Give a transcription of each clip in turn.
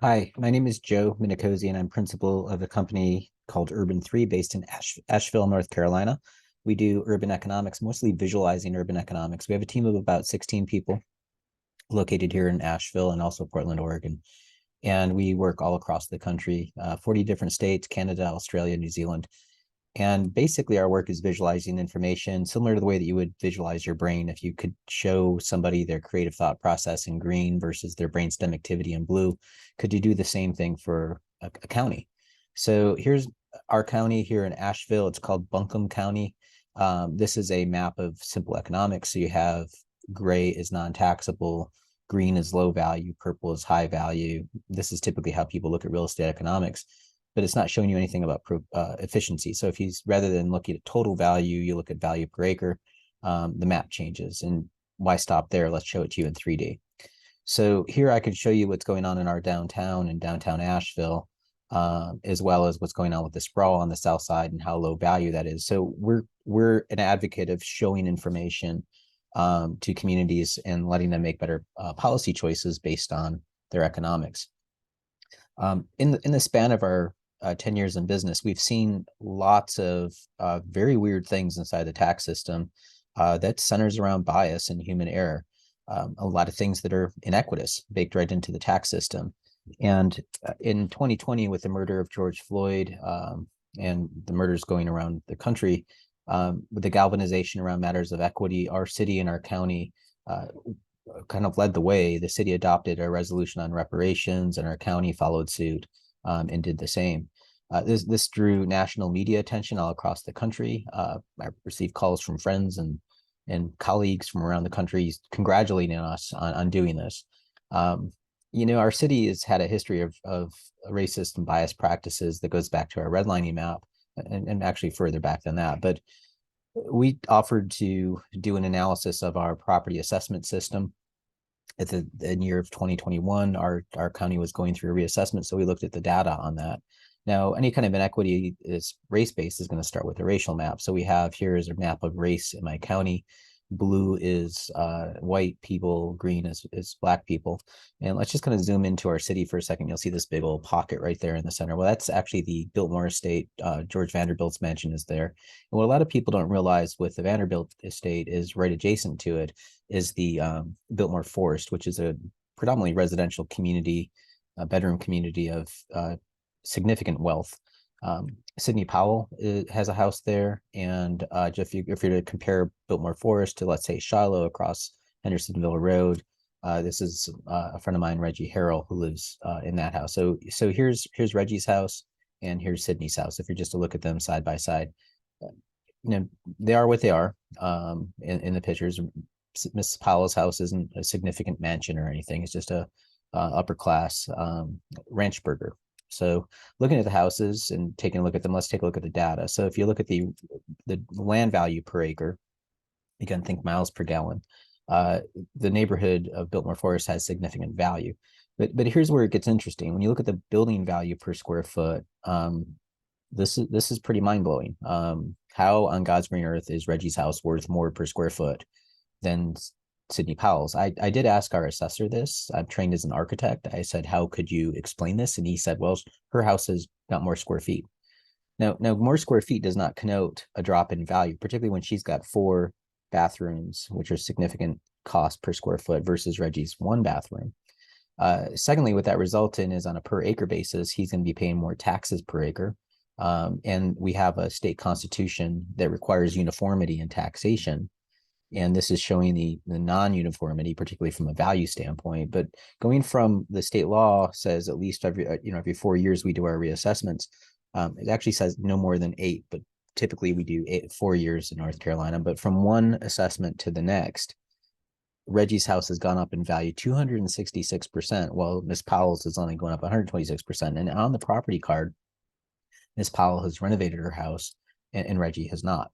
Hi, my name is Joe Minicozzi, and I'm principal of a company called Urban 3 based in Asheville, North Carolina. We do urban economics, mostly visualizing urban economics. We have a team of about 16 people located here in Asheville and also Portland, Oregon. And we work all across the country, 40 different states, Canada, Australia, New Zealand. And basically, our work is visualizing information similar to the way that you would visualize your brain. If you could show somebody their creative thought process in green versus their brainstem activity in blue, could you do the same thing for a county? So here's our county here in Asheville. It's called Buncombe County. This is a map of simple economics. So you have gray is non-taxable, green is low value, purple is high value. This is typically how people look at real estate economics, but it's not showing you anything about efficiency. So if he's rather than looking at total value, you look at value per acre, the map changes. And why stop there? Let's show it to you in 3D. So here I can show you what's going on in our downtown and downtown Asheville, as well as what's going on with the sprawl on the south side and how low value that is. So we're an advocate of showing information to communities and letting them make better policy choices based on their economics. In the span of our 10 years in business, we've seen lots of very weird things inside the tax system that centers around bias and human error. A lot of things that are inequitous baked right into the tax system. And in 2020, with the murder of George Floyd and the murders going around the country, with the galvanization around matters of equity, our city and our county kind of led the way. The city adopted a resolution on reparations, and our county followed suit and did the same. This drew national media attention all across the country. I received calls from friends and colleagues from around the country congratulating us on doing this. Our city has had a history of racist and biased practices that goes back to our redlining map and actually further back than that. But we offered to do an analysis of our property assessment system. At the year of 2021, our county was going through a reassessment, so we looked at the data on that. Now, any kind of inequity is race-based is going to start with a racial map. So we have here is a map of race in my county. Blue is white people, green is black people. And let's just kind of zoom into our city for a second. You'll see this big old pocket right there in the center. Well, that's actually the Biltmore estate. George Vanderbilt's mansion is there. And what a lot of people don't realize with the Vanderbilt estate is right adjacent to it is the Biltmore Forest, which is a predominantly residential community, a bedroom community of significant wealth. Sidney Powell has a house there, and if you're to compare Biltmore Forest to, let's say, Shiloh across Hendersonville Road, this is a friend of mine, Reggie Harrell, who lives in that house. So here's Reggie's house, and here's Sidney's house. If you're just to look at them side by side, they are what they are in the pictures. Miss Powell's house isn't a significant mansion or anything. It's just a upper class ranch burger. So looking at the houses and taking a look at them, let's take a look at the data. So if you look at the land value per acre, again, think miles per gallon, the neighborhood of Biltmore Forest has significant value. But here's where it gets interesting. When you look at the building value per square foot, this is pretty mind-blowing. How on God's green earth is Reggie's house worth more per square foot than Sidney Powell's? I did ask our assessor this. I'm trained as an architect. I said, how could you explain this? And he said, well, her house has got more square feet. Now, more square feet does not connote a drop in value, particularly when she's got 4 bathrooms, which are significant cost per square foot versus Reggie's 1 bathroom. Secondly, what that results in is on a per acre basis, he's going to be paying more taxes per acre. And we have a state constitution that requires uniformity in taxation. And this is showing the non-uniformity, particularly from a value standpoint. But going from the state law says at least every 4 years we do our reassessments. It actually says no more than 8, but typically we do 4 years in North Carolina. But from one assessment to the next, Reggie's house has gone up in value 266%, while Miss Powell's is only going up 126%. And on the property card, Miss Powell has renovated her house, and Reggie has not.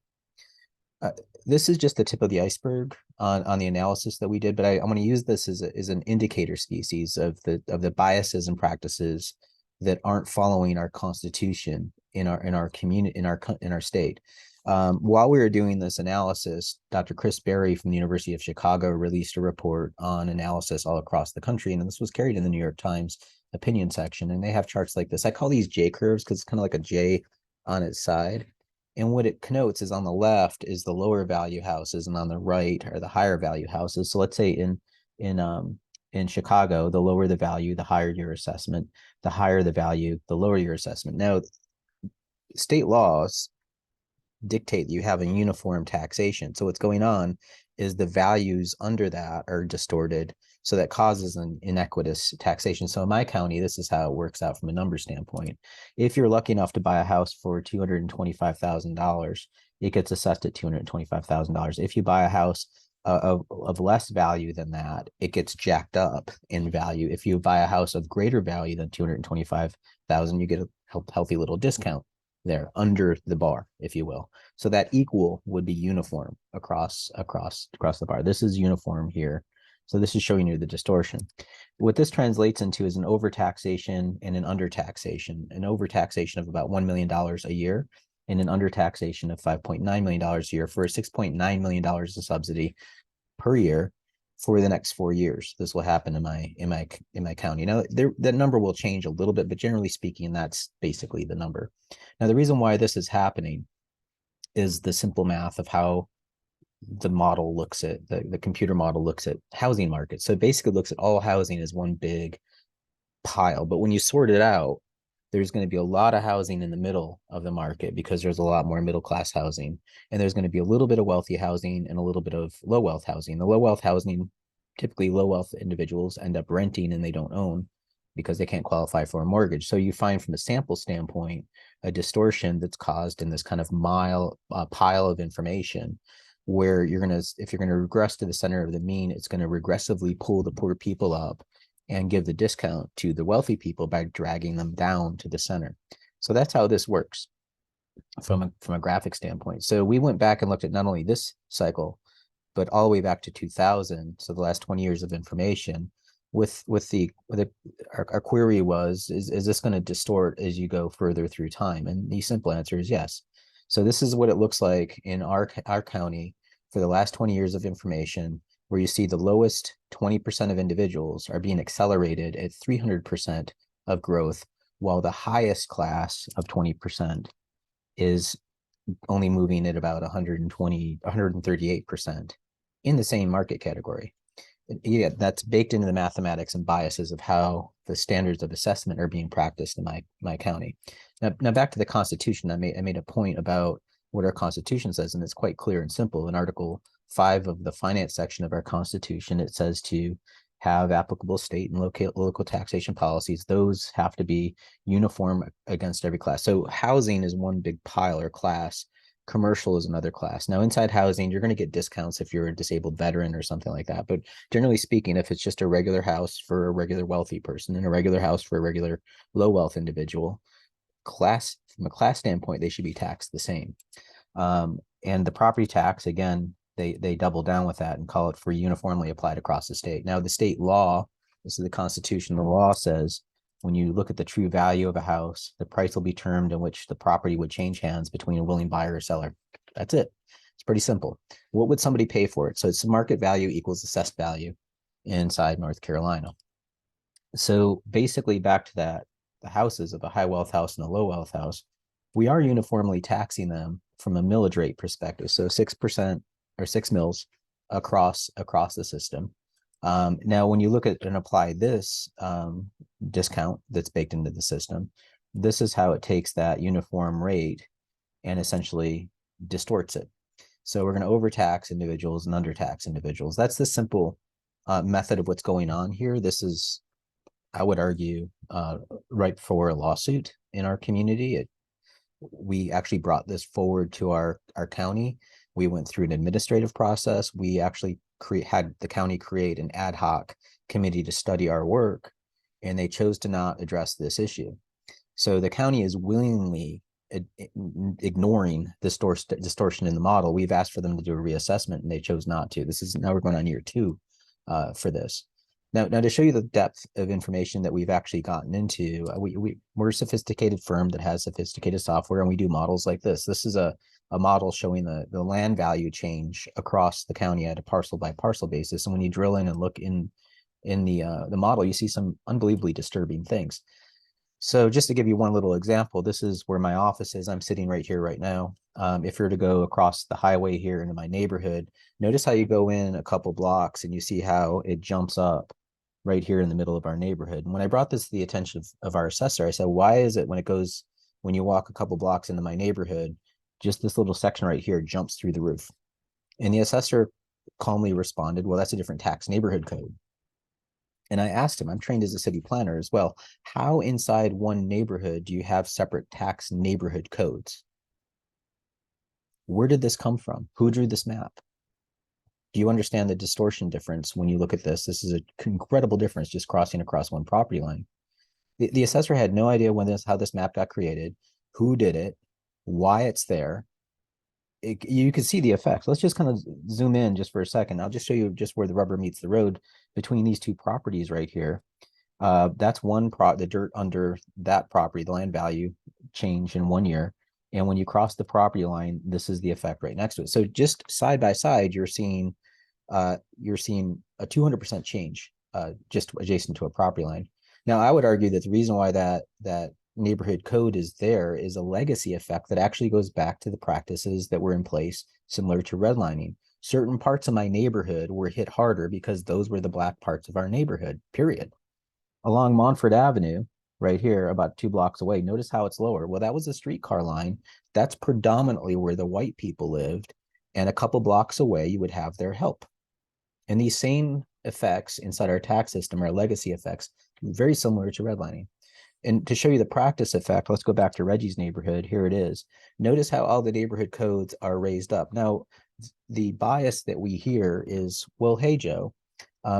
This is just the tip of the iceberg on the analysis that we did, but I want to use this as an indicator species of the biases and practices that aren't following our constitution in our community, in our state. While we were doing this analysis, Dr. Chris Berry from the University of Chicago released a report on analysis all across the country, and this was carried in the New York Times opinion section, and they have charts like this. I call these J curves because it's kind of like a J on its side. And what it connotes is on the left is the lower value houses, and on the right are the higher value houses. So let's say in Chicago, the lower the value, the higher your assessment. The higher the value, the lower your assessment. Now, state laws dictate you have a uniform taxation. So what's going on is the values under that are distorted. So that causes an inequitous taxation. So in my county, this is how it works out from a number standpoint. If you're lucky enough to buy a house for $225,000, it gets assessed at $225,000. If you buy a house of less value than that, it gets jacked up in value. If you buy a house of greater value than 225,000, you get a healthy little discount there under the bar, if you will. So that equal would be uniform across the bar. This is uniform here. So this is showing you the distortion. What this translates into is an overtaxation and an undertaxation. An overtaxation of about $1 million a year and an undertaxation of $5.9 million a year for $6.9 million of subsidy per year for the next 4 years. This will happen in my county. Now, that number will change a little bit, but generally speaking, that's basically the number. Now, the reason why this is happening is the simple math of how the model looks at the computer model looks at housing markets. So it basically looks at all housing as one big pile. But when you sort it out, there's going to be a lot of housing in the middle of the market because there's a lot more middle class housing. And there's going to be a little bit of wealthy housing and a little bit of low wealth housing. The low wealth housing, typically low wealth individuals end up renting and they don't own because they can't qualify for a mortgage. So you find from a sample standpoint, a distortion that's caused in this kind of pile of information where if you're going to regress to the center of the mean, it's going to regressively pull the poor people up and give the discount to the wealthy people by dragging them down to the center. So that's how this works from a graphic standpoint. So we went back and looked at not only this cycle, but all the way back to 2000. So the last 20 years of information our query was, is this going to distort as you go further through time? And the simple answer is yes. So this is what it looks like in our county for the last 20 years of information, where you see the lowest 20% of individuals are being accelerated at 300% of growth, while the highest class of 20% is only moving at about 138% in the same market category. Yeah, that's baked into the mathematics and biases of how the standards of assessment are being practiced in my county. Now back to the Constitution. I made a point about what our Constitution says, and it's quite clear and simple. In Article 5 of the finance section of our Constitution, it says to have applicable state and local taxation policies. Those have to be uniform against every class. So housing is one big pile or class. Commercial is another class. Now, inside housing, you're going to get discounts if you're a disabled veteran or something like that. But generally speaking, if it's just a regular house for a regular wealthy person and a regular house for a regular low wealth individual, from a class standpoint, they should be taxed the same. And the property tax, again, they double down with that and call it for uniformly applied across the state. Now, the state law, this is the Constitution, the law says when you look at the true value of a house, the price will be termed in which the property would change hands between a willing buyer or seller. That's it. It's pretty simple. What would somebody pay for it? So it's market value equals assessed value inside North Carolina. So basically back to that, the houses of a high wealth house and a low wealth house, we are uniformly taxing them from a millage rate perspective. So 6% or 6 mils across the system. Now, when you look at and apply this discount that's baked into the system, this is how it takes that uniform rate and essentially distorts it. So we're going to overtax individuals and undertax individuals. That's the simple method of what's going on here. This is, I would argue, ripe for a lawsuit in our community. We actually brought this forward to our county. We went through an administrative process. We actually had the county create an ad hoc committee to study our work, and they chose to not address this issue. So the county is willingly ignoring this distortion in the model. We've asked for them to do a reassessment, and they chose not to. Now we're going on year 2 for this. Now to show you the depth of information that we've actually gotten into, we're a sophisticated firm that has sophisticated software, and we do models like this. This is a model showing the land value change across the county at a parcel by parcel basis. And when you drill in and look in in the model, you see some unbelievably disturbing things. So just to give you one little example, this is where my office is. I'm sitting right here right now. If you're to go across the highway here into my neighborhood, notice how you go in a couple blocks and you see how it jumps up right here in the middle of our neighborhood. And when I brought this to the attention of our assessor, I said, why is it when you walk a couple blocks into my neighborhood, just this little section right here jumps through the roof? And the assessor calmly responded, well, that's a different tax neighborhood code. And I asked him, I'm trained as a city planner as well, how inside one neighborhood do you have separate tax neighborhood codes? Where did this come from? Who drew this map? Do you understand the distortion difference when you look at this? This is an incredible difference just crossing across one property line. The assessor had no idea how this map got created, who did it, why it's there. You can see the effects. Let's just kind of zoom in just for a second. I'll just show you just where the rubber meets the road between these two properties right here. That's the dirt under that property, the land value change in 1 year. And when you cross the property line, this is the effect right next to it. So just side by side, you're seeing a 200% change just adjacent to a property line. Now, I would argue that the reason why that neighborhood code is there is a legacy effect that actually goes back to the practices that were in place, similar to redlining. Certain parts of my neighborhood were hit harder because those were the black parts of our neighborhood, period. Along Montfort Avenue, right here, about 2 blocks away, notice how it's lower. Well, that was a streetcar line. That's predominantly where the white people lived. And a couple blocks away, you would have their help. And these same effects inside our tax system are legacy effects, very similar to redlining. And to show you the practice effect, let's go back to Reggie's neighborhood. Here it is. Notice how all the neighborhood codes are raised up. Now, the bias that we hear is, well, hey, Joe,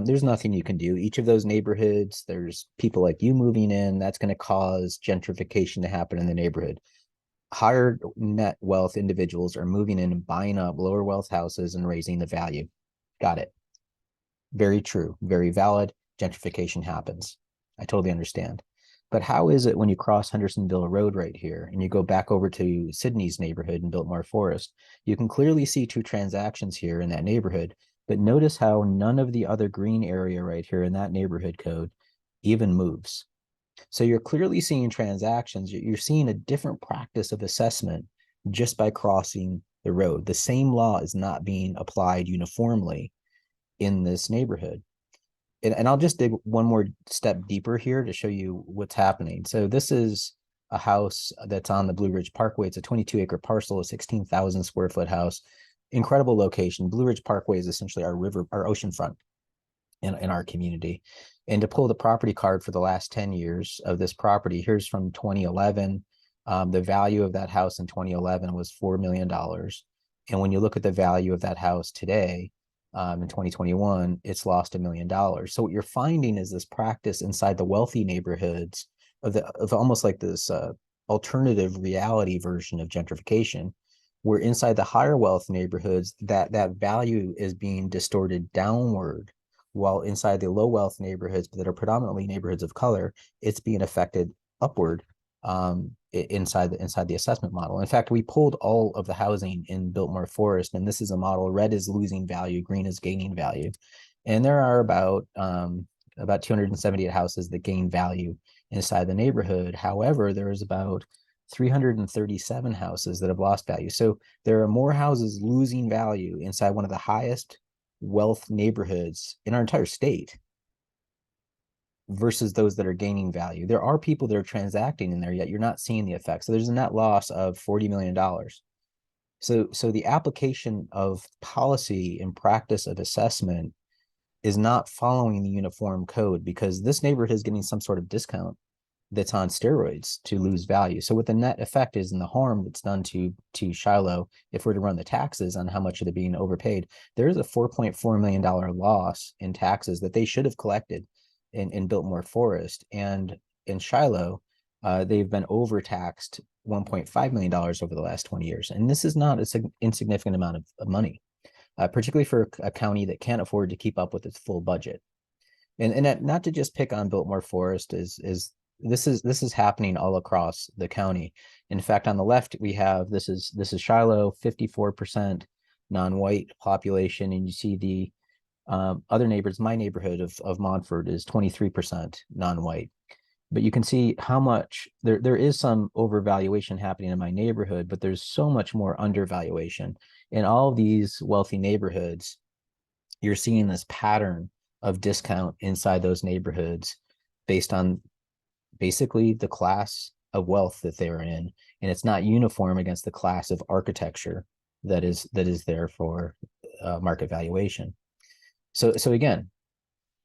there's nothing you can do. Each of those neighborhoods, there's people like you moving in. That's going to cause gentrification to happen in the neighborhood. Higher net wealth individuals are moving in and buying up lower wealth houses and raising the value. Got it. Very true, very valid. Gentrification happens. I totally understand. But how is it when you cross Hendersonville Road right here and you go back over to Sydney's neighborhood in Biltmore Forest, you can clearly see 2 transactions here in that neighborhood, but notice how none of the other green area right here in that neighborhood code even moves. So you're clearly seeing transactions. You're seeing a different practice of assessment just by crossing the road. The same law is not being applied uniformly in this neighborhood. And I'll just dig one more step deeper here to show you what's happening. So this is a house that's on the Blue Ridge Parkway. It's a 22-acre parcel, a 16,000 square foot house. Incredible location. Blue Ridge Parkway is essentially our oceanfront in our community. And to pull the property card for the last 10 years of this property, here's from 2011. The value of that house in 2011 was $4 million. And when you look at the value of that house today, in 2021, it's lost $1 million. So what you're finding is this practice inside the wealthy neighborhoods of almost like this alternative reality version of gentrification, where inside the higher wealth neighborhoods, that value is being distorted downward, while inside the low wealth neighborhoods that are predominantly neighborhoods of color, it's being affected upward inside the assessment model. In fact, we pulled all of the housing in Biltmore Forest, and this is a model. Red is losing value, green is gaining value, and there are about 278 houses that gain value inside the neighborhood. However, there is about 337 houses that have lost value. So there are more houses losing value inside one of the highest wealth neighborhoods in our entire state versus those that are gaining value. There are people that are transacting in there, yet you're not seeing the effect. So there's a net loss of $40 million. So the application of policy and practice of assessment is not following the uniform code, because this neighborhood is getting some sort of discount that's on steroids to lose value. So what the net effect is and the harm that's done to Shiloh, if we're to run the taxes on how much of it being overpaid, there's a $4.4 million loss in taxes that they should have collected in Biltmore Forest. And in Shiloh, they've been overtaxed $1.5 million over the last 20 years. And this is not an insignificant amount of money, particularly for a county that can't afford to keep up with its full budget. And not to just pick on Biltmore Forest, this is happening all across the county. In fact, on the left, we have, this is Shiloh, 54% non-white population, and you see Other neighbors, my neighborhood of Montfort is 23% non-white. But you can see how much there is some overvaluation happening in my neighborhood, but there's so much more undervaluation. In all of these wealthy neighborhoods, you're seeing this pattern of discount inside those neighborhoods based on basically the class of wealth that they're in, and it's not uniform against the class of architecture that is there for market valuation. So again,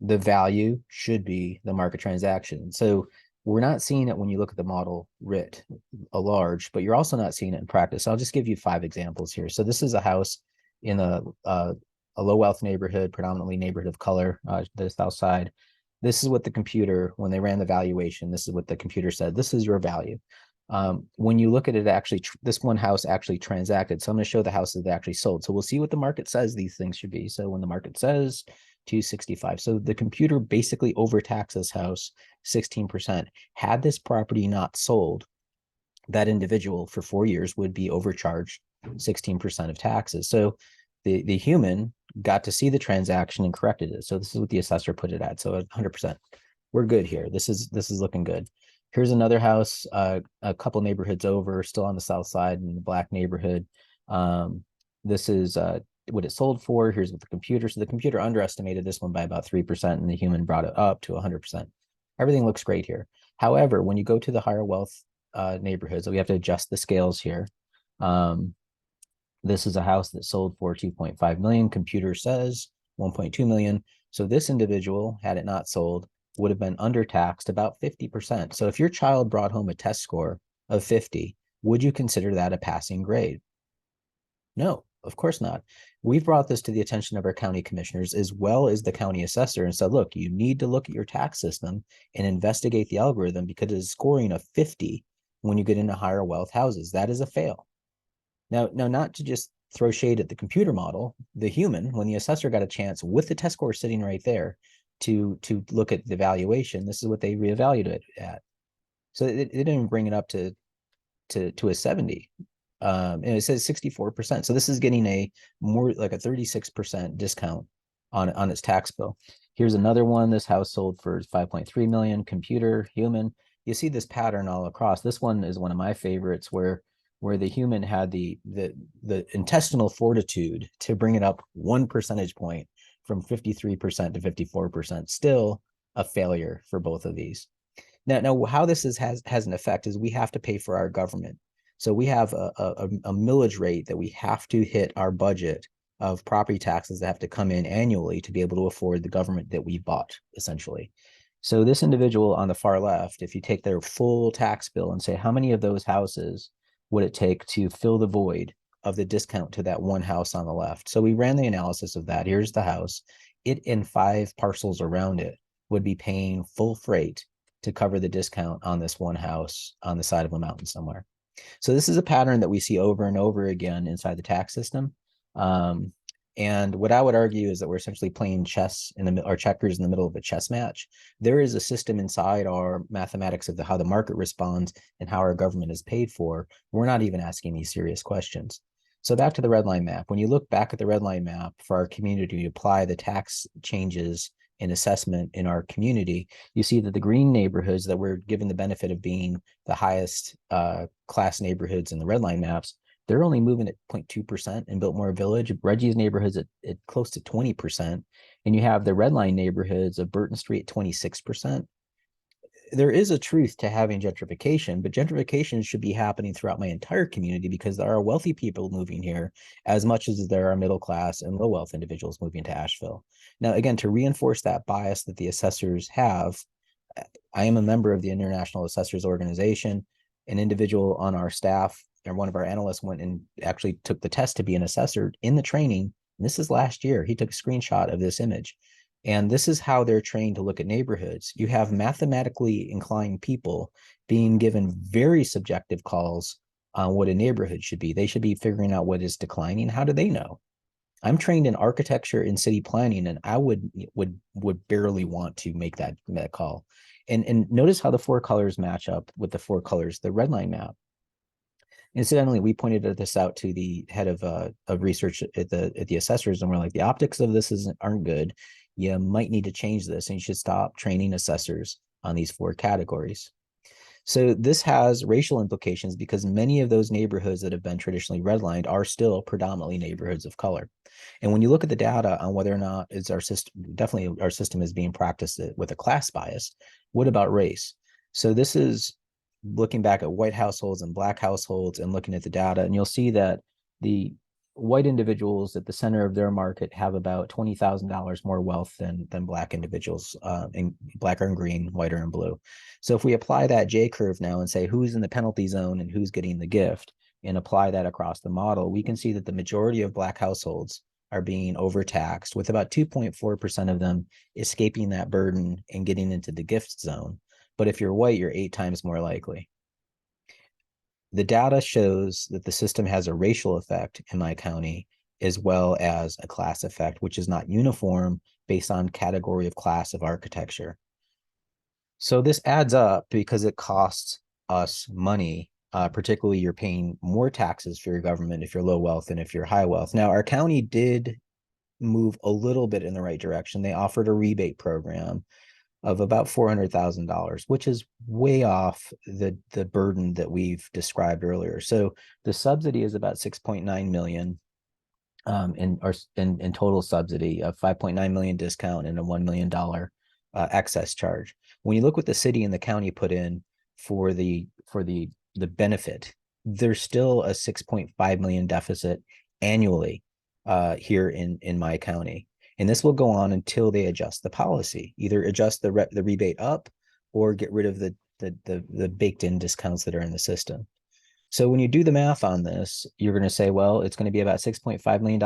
the value should be the market transaction. So we're not seeing it when you look at the model writ a large, but you're also not seeing it in practice. I'll just give you 5 examples here. So this is a house in a low wealth neighborhood, predominantly neighborhood of color, the south side. This is what the computer, when they ran the valuation, this is what the computer said. This is your value. When you look at it, actually, this one house actually transacted. So I'm going to show the houses that actually sold. So we'll see what the market says these things should be. So when the market says 265, so the computer basically overtaxed this house 16%. Had this property not sold, that individual for 4 years would be overcharged 16% of taxes. So the human got to see the transaction and corrected it. So this is what the assessor put it at. So 100%. We're good here. This is looking good. Here's another house, a couple neighborhoods over, still on the south side in the black neighborhood. This is what it sold for. Here's what the computer. So the computer underestimated this one by about 3%, and the human brought it up to 100%. Everything looks great here. However, when you go to the higher wealth neighborhoods, so we have to adjust the scales here. This is a house that sold for 2.5 million. Computer says 1.2 million. So this individual, had it not sold, would have been undertaxed about 50%. So if your child brought home a test score of 50, would you consider that a passing grade? No, of course not. We've brought this to the attention of our county commissioners as well as the county assessor and said, look, you need to look at your tax system and investigate the algorithm because it is scoring a 50 when you get into higher wealth houses. That is a fail. Now, not to just throw shade at the computer model, the human, when the assessor got a chance with the test score sitting right there to look at the valuation, this is what they reevaluated it at. So it didn't bring it up to a 70. And it says 64%. So this is getting a more like a 36% discount on its tax bill. Here's another one. This house sold for 5.3 million, computer, human. You see this pattern all across. This one is one of my favorites where the human had the intestinal fortitude to bring it up 1 percentage point from 53% to 54%. Still a failure for both of these. Now how this has an effect is we have to pay for our government. So we have a millage rate that we have to hit our budget of property taxes that have to come in annually to be able to afford the government that we bought, essentially. So this individual on the far left, if you take their full tax bill and say, how many of those houses would it take to fill the void of the discount to that one house on the left? So we ran the analysis of that. Here's the house. It and 5 parcels around it would be paying full freight to cover the discount on this one house on the side of a mountain somewhere. So this is a pattern that we see over and over again inside the tax system. And what I would argue is that we're essentially playing chess or checkers in the middle of a chess match. There is a system inside our mathematics of how the market responds and how our government is paid for. We're not even asking these serious questions. So back to the red line map. When you look back at the red line map for our community, we apply the tax changes in assessment in our community, you see that the green neighborhoods that we're given the benefit of being the highest class neighborhoods in the red line maps, they're only moving at 0.2% in Biltmore Village. Reggie's neighborhoods at close to 20%. And you have the red line neighborhoods of Burton Street at 26%. There is a truth to having gentrification, but gentrification should be happening throughout my entire community because there are wealthy people moving here as much as there are middle class and low wealth individuals moving to Asheville. Now, again, to reinforce that bias that the assessors have, I am a member of the International Assessors Organization. An individual on our staff or one of our analysts went and actually took the test to be an assessor in the training. And this is last year. He took a screenshot of this image. And this is how they're trained to look at neighborhoods. You have mathematically inclined people being given very subjective calls on what a neighborhood should be. They should be figuring out what is declining. How do they know? I'm trained in architecture and city planning, and I would barely want to make that call. And notice how the 4 colors match up with the 4 colors, the red line map. Incidentally, we pointed this out to the head of research at the assessors, and we're like, the optics of this aren't good. You might need to change this, and you should stop training assessors on these four categories. So this has racial implications because many of those neighborhoods that have been traditionally redlined are still predominantly neighborhoods of color. And when you look at the data on whether or not is our system, definitely our system is being practiced with a class bias, what about race? So this is looking back at white households and black households and looking at the data, and you'll see that the white individuals at the center of their market have about $20,000 more wealth than black individuals, in black or in green, white or in blue. So if we apply that J curve now and say who's in the penalty zone and who's getting the gift, and apply that across the model, we can see that the majority of black households are being overtaxed, with about 2.4% of them escaping that burden and getting into the gift zone. But if you're white, you're 8 times more likely. The data shows that the system has a racial effect in my county as well as a class effect, which is not uniform based on category of class of architecture. So this adds up because it costs us money. Particularly, you're paying more taxes for your government if you're low wealth than if you're high wealth. Now, our county did move a little bit in the right direction. They offered a rebate program of about $400,000, which is way off the burden that we've described earlier. So the subsidy is about 6.9 million in total subsidy, of 5.9 million discount and a $1 million excess charge. When you look what the city and the county put in for the benefit, there's still a 6.5 million deficit annually here in my county. And this will go on until they adjust the policy, either adjust the rebate up or get rid of the baked in discounts that are in the system. So when you do the math on this, you're going to say, well, it's going to be about $6.5 million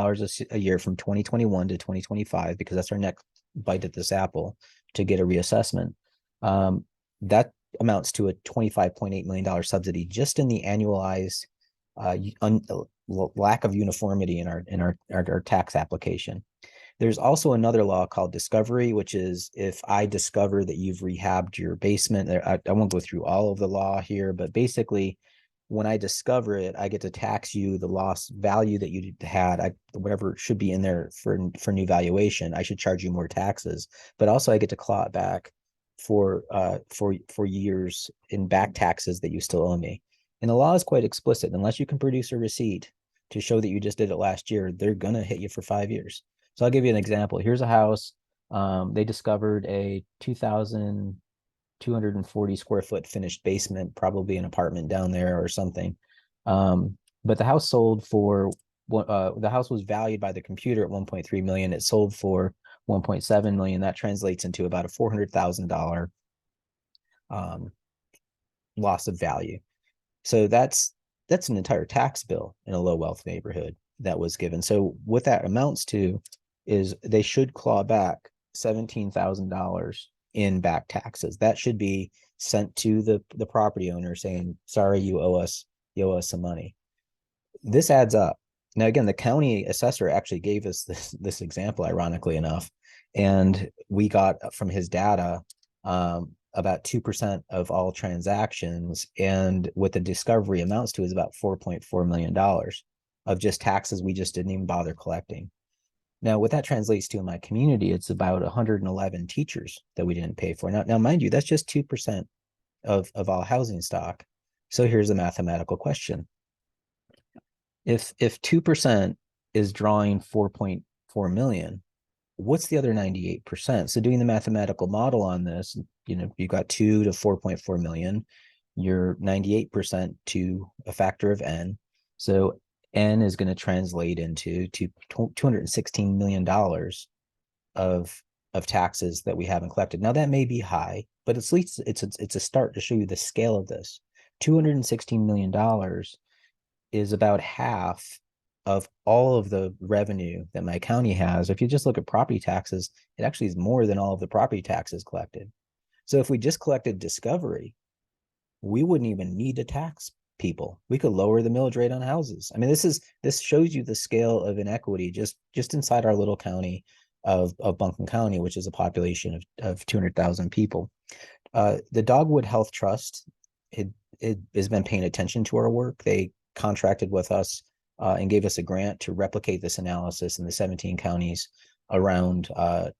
a year from 2021 to 2025, because that's our next bite at this apple to get a reassessment. That amounts to a $25.8 million subsidy just in the annualized lack of uniformity in our tax application. There's also another law called discovery, which is if I discover that you've rehabbed your basement, I won't go through all of the law here, but basically when I discover it, I get to tax you the lost value that you had, whatever should be in there for new valuation. I should charge you more taxes, but also I get to claw it back for years in back taxes that you still owe me. And the law is quite explicit. Unless you can produce a receipt to show that you just did it last year, they're gonna hit you for 5 years. So I'll give you an example. Here's a house. They discovered a 2,240 square foot finished basement, probably an apartment down there or something. But the house sold for the house was valued by the computer at 1.3 million. It sold for 1.7 million. That translates into about a $400,000 loss of value. So that's an entire tax bill in a low wealth neighborhood that was given. So what that amounts to is they should claw back $17,000 in back taxes. That should be sent to the property owner saying, sorry, you owe us some money. This adds up. Now, again, the county assessor actually gave us this example, ironically enough, and we got from his data about 2% of all transactions, and what the discovery amounts to is about $4.4 million of just taxes we just didn't even bother collecting. Now, what that translates to in my community, it's about 111 teachers that we didn't pay for. Now, mind you, that's just 2% of all housing stock. So here's a mathematical question. If 2% is drawing 4.4 million, what's the other 98%? So doing the mathematical model on this, you've got 2 to 4.4 million, you're 98% to a factor of n. So N is going to translate into $216 million of taxes that we haven't collected. Now that may be high, but at least it's a start to show you the scale of this. $216 million is about half of all of the revenue that my county has. If you just look at property taxes, it actually is more than all of the property taxes collected. So if we just collected discovery, we wouldn't even need to tax people. We could lower the millage rate on houses. I mean, this shows you the scale of inequity just inside our little county of Buncombe County, which is a population of 200,000 people. The Dogwood Health Trust, it has been paying attention to our work. They contracted with us and gave us a grant to replicate this analysis in the 17 counties around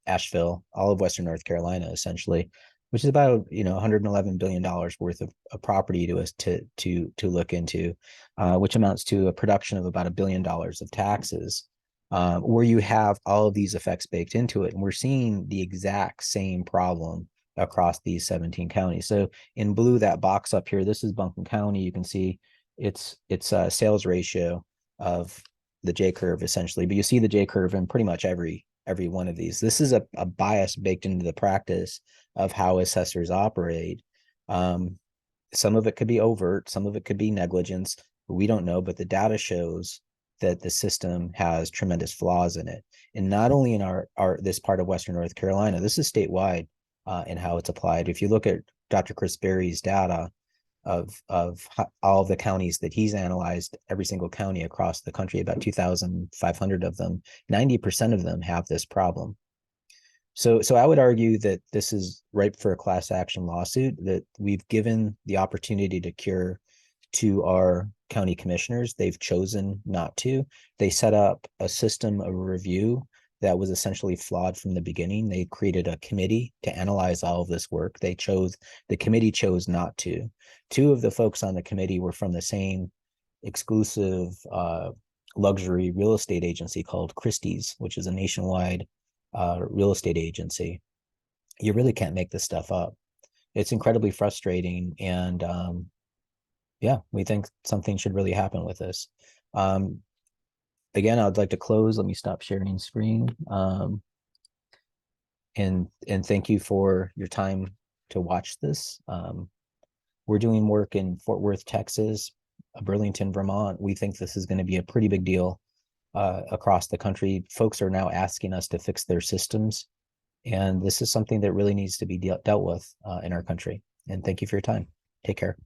Asheville, all of Western North Carolina, essentially, which is about $111 billion worth of property to us to look into, which amounts to a production of about $1 billion of taxes, where you have all of these effects baked into it. And we're seeing the exact same problem across these 17 counties. So in blue, that box up here, this is Buncombe County. You can see its sales ratio of the J curve essentially, but you see the J curve in pretty much every one of these. This is a bias baked into the practice of how assessors operate. Some of it could be overt, some of it could be negligence. We don't know, but the data shows that the system has tremendous flaws in it. And not only in our this part of Western North Carolina, this is statewide in how it's applied. If you look at Dr. Chris Berry's data of all the counties that he's analyzed, every single county across the country, about 2,500 of them, 90% of them have this problem. So I would argue that this is ripe for a class action lawsuit, that we've given the opportunity to cure to our county commissioners. They've chosen not to. They set up a system of review that was essentially flawed from the beginning. They created a committee to analyze all of this work. The committee chose not to. Two of the folks on the committee were from the same exclusive luxury real estate agency called Christie's, which is a nationwide real estate agency. You really can't make this stuff up. It's incredibly frustrating. And yeah, we think something should really happen with this. Again, I'd like to close. Let me stop sharing screen. And thank you for your time to watch this. We're doing work in Fort Worth, Texas, Burlington, Vermont. We think this is going to be a pretty big deal across the country. Folks are now asking us to fix their systems. And this is something that really needs to be dealt with in our country. And thank you for your time. Take care.